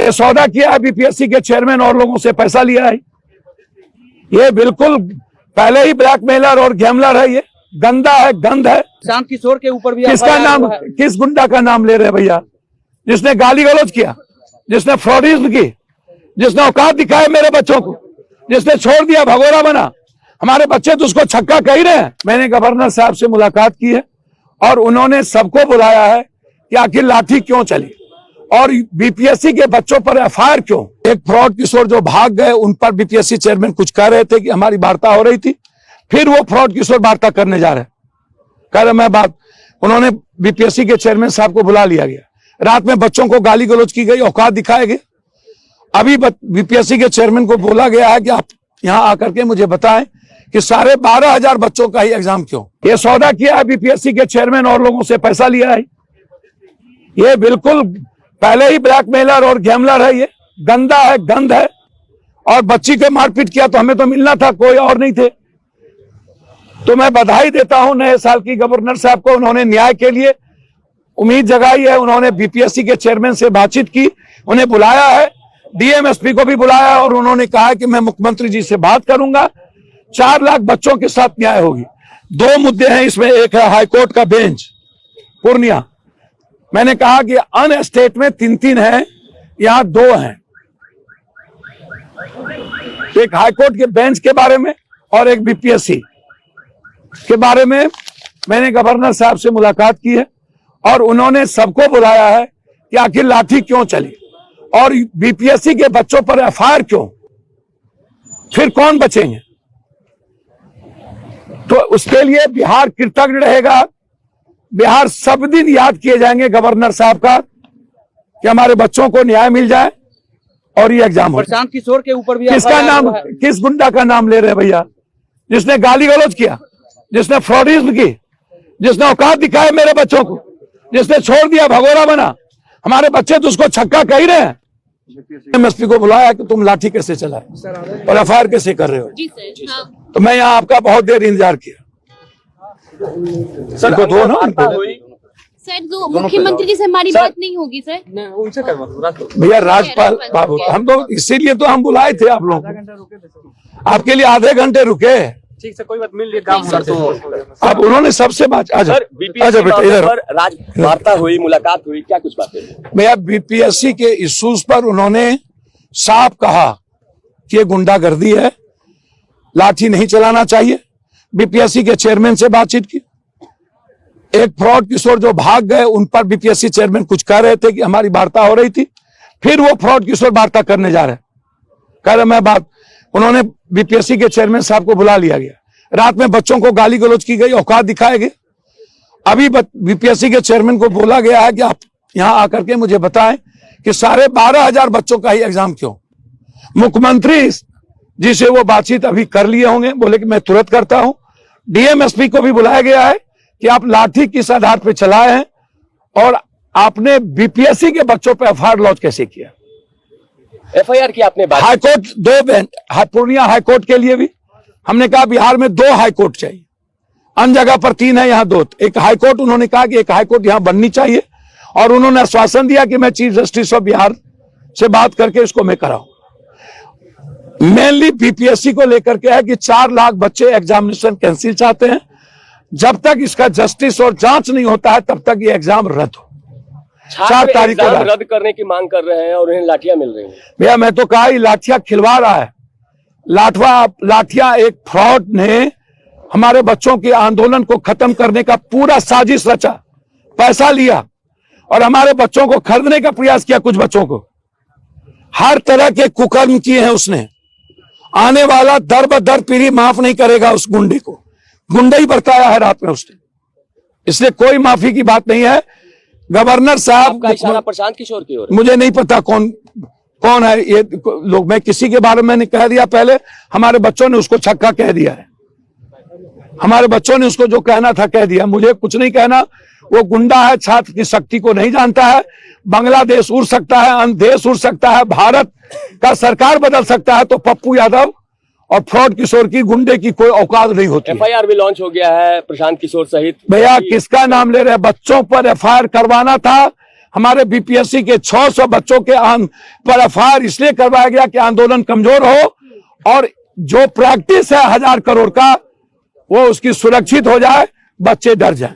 ये सौदा किया है बीपीएससी के चेयरमैन और लोगों से पैसा लिया है। ये बिल्कुल पहले ही ब्लैकमेलर और गैमलर है, ये गंदा है, गंद है। प्रशांत किशोर के ऊपर भी किसका नाम, किस गुंडा का नाम ले रहे हैं भैया? जिसने गाली गलौज किया, जिसने फ्रॉडिज्म की, जिसने औकात दिखाए मेरे बच्चों को, जिसने छोड़ दिया, भगोरा बना। हमारे बच्चे तो उसको छक्का कह रहे हैं। मैंने गवर्नर साहब से मुलाकात की है और उन्होंने सबको बुलाया है कि आखिर लाठी क्यों चली और बीपीएससी के बच्चों पर एफआईआर क्यों। एक फ्रॉड किशोर जो भाग गए, उन पर बीपीएससी चेयरमैन कुछ कह रहे थे कि हमारी वार्ता हो रही थी, फिर वो फ्रॉड किशोर वार्ता करने जा रहे, कह रहे मैं बात। उन्होंने बीपीएससी के चेयरमैन साहब को बुला लिया गया, रात में बच्चों को गाली गलौज की गई, औकात दिखाए गए। अभी बीपीएससी के चेयरमैन को बोला गया है कि आप यहां आकर के मुझे बताएं कि 12,500 बच्चों का ही एग्जाम क्यों। ये सौदा किया है बीपीएससी के चेयरमैन और लोगों से पैसा लिया है। ये बिल्कुल पहले ही ब्लैकमेलर और गैमलर है, ये गंदा है, गंद है। और बच्ची को मारपीट किया तो हमें तो मिलना था, कोई और नहीं थे। तो मैं बधाई देता हूं नए साल की गवर्नर साहब को, उन्होंने न्याय के लिए उम्मीद जगाई है। उन्होंने बीपीएससी के चेयरमैन से बातचीत की, उन्हें बुलाया है, डीएम एसपी को भी बुलाया और उन्होंने कहा कि मैं मुख्यमंत्री जी से बात करूंगा, 4 लाख बच्चों के साथ न्याय होगी। 2 मुद्दे हैं इसमें, एक है हाईकोर्ट का बेंच पूर्णिया। मैंने कहा कि अन स्टेट में 3-3 हैं, यहां 2 हैं, एक हाईकोर्ट के बेंच के बारे में और एक बीपीएससी के बारे में। मैंने गवर्नर साहब से मुलाकात की है और उन्होंने सबको बुलाया है कि आखिर लाठी क्यों चली और बीपीएससी के बच्चों पर एफआईआर क्यों, फिर कौन बचेंगे। तो उसके लिए बिहार कृतज्ञ रहेगा। बिहार सब दिन याद किए जाएंगे गवर्नर साहब का कि हमारे बच्चों को न्याय मिल जाए और ये एग्जाम हो। प्रशांत किशोर के ऊपर भी किसका नाम, किस गुंडा का नाम ले रहे हैं भैया? जिसने गाली गलौज किया, जिसने फ्रॉडिज्म की, जिसने औकात दिखाए मेरे बच्चों को, जिसने छोड़ दिया, भगोरा बना। हमारे बच्चे तो उसको छक्का कह रहे हैं। एमएसपी को बुलाया कि तुम लाठी कैसे चलाए और एफआईआर कैसे कर रहे हो। जी सर, हाँ। तो मैं यहाँ आपका बहुत देर इंतजार किया। सर को दो ना, सर जो मुख्यमंत्री जी से हमारी बात नहीं होगी सर, उनसे भैया राजपाल बाबू, हम तो इसीलिए तो हम बुलाए थे आप लोग, आपके लिए आधे घंटे रुके। ठीक है, कोई बात, मिल काम सर। तो अब उन्होंने सबसे बात, आजा बेटा इधर। वार्ता हुई, मुलाकात हुई, क्या कुछ बातें? भैया बीपीएससी के इश्यूज पर उन्होंने साफ कहा कि ये गुंडागर्दी है, लाठी नहीं चलाना चाहिए। बीपीएससी के चेयरमैन से बातचीत की। एक फ्रॉड किशोर जो भाग गए, उन पर बीपीएससी चेयरमैन कुछ कह रहे थे कि हमारी वार्ता हो रही थी, फिर वो फ्रॉड किशोर वार्ता करने जा रहे, कह रहे मैं बात। उन्होंने बीपीएससी के चेयरमैन साहब को बुला लिया गया, रात में बच्चों को गाली गलौज की गई, औकात दिखाए गए। अभी बीपीएससी के चेयरमैन को बोला गया है कि आप यहां आकर के मुझे बताएं कि 12,500 बच्चों का ही एग्जाम क्यों। मुख्यमंत्री जी से वो बातचीत अभी कर लिए होंगे, बोले कि मैं तुरंत करता हूं। डीएम एसपी को भी बुलाया गया है कि आप लाठी किस आधार पर चलाए हैं और आपने बीपीएससी के बच्चों पर एफआईआर लॉन्च कैसे किया। एफआईआर की आपने बात, हाईकोर्ट 2 पूर्णिया हाईकोर्ट के लिए भी हमने कहा बिहार में 2 हाईकोर्ट चाहिए, अन्य जगह पर 3 है, यहाँ 2। एक हाईकोर्ट उन्होंने कहा कि एक हाईकोर्ट यहाँ बननी चाहिए और उन्होंने आश्वासन दिया कि मैं चीफ जस्टिस ऑफ बिहार से बात करके इसको मैं कराऊं। मेनली बीपीएससी को लेकर के है कि 4 लाख बच्चे एग्जामिनेशन कैंसिल चाहते हैं। जब तक इसका जस्टिस और जांच नहीं होता है तब तक ये एग्जाम रद्द हो। 4 तारीख को रद्द करने की मांग कर रहे हैं और उन्हें लाठियां मिल रही हैं। भैया मैं तो कहा लाठियां खिलवा रहा है। लाठियां एक फ्रॉड ने हमारे बच्चों के आंदोलन को खत्म करने का पूरा साजिश रचा, पैसा लिया और हमारे बच्चों को खरीदने का प्रयास किया। कुछ बच्चों को हर तरह के कुकर्म किए हैं उसने। आने वाला दर बदर पीढ़ी माफ नहीं करेगा उस गुंडे को। गुंडा ही बरताया है रात में उसने, इसलिए कोई माफी की बात नहीं है। गवर्नर साहब का इशारा प्रशांत किशोर की ओर, मुझे नहीं पता कौन है ये लोग। मैं किसी के बारे में मैंने कह दिया पहले, हमारे बच्चों ने उसको छक्का कह दिया है। हमारे बच्चों ने उसको जो कहना था कह दिया, मुझे कुछ नहीं कहना। वो गुंडा है, छात्र की शक्ति को नहीं जानता है। बांग्लादेश उड़ सकता है, अन्य देश उड़ सकता है, भारत का सरकार बदल सकता है, तो पप्पू यादव और फ्रॉड किशोर की, गुंडे की कोई औकात नहीं होती। एफआईआर भी लॉन्च हो गया है प्रशांत किशोर सहित। भैया किसका नाम ले रहे हैं? बच्चों पर एफआईआर करवाना था, हमारे बीपीएससी के 600 बच्चों के पर एफआईआर इसलिए करवाया गया कि आंदोलन कमजोर हो और जो प्रैक्टिस है 1000 करोड़ का वो उसकी सुरक्षित हो जाए, बच्चे डर जाए।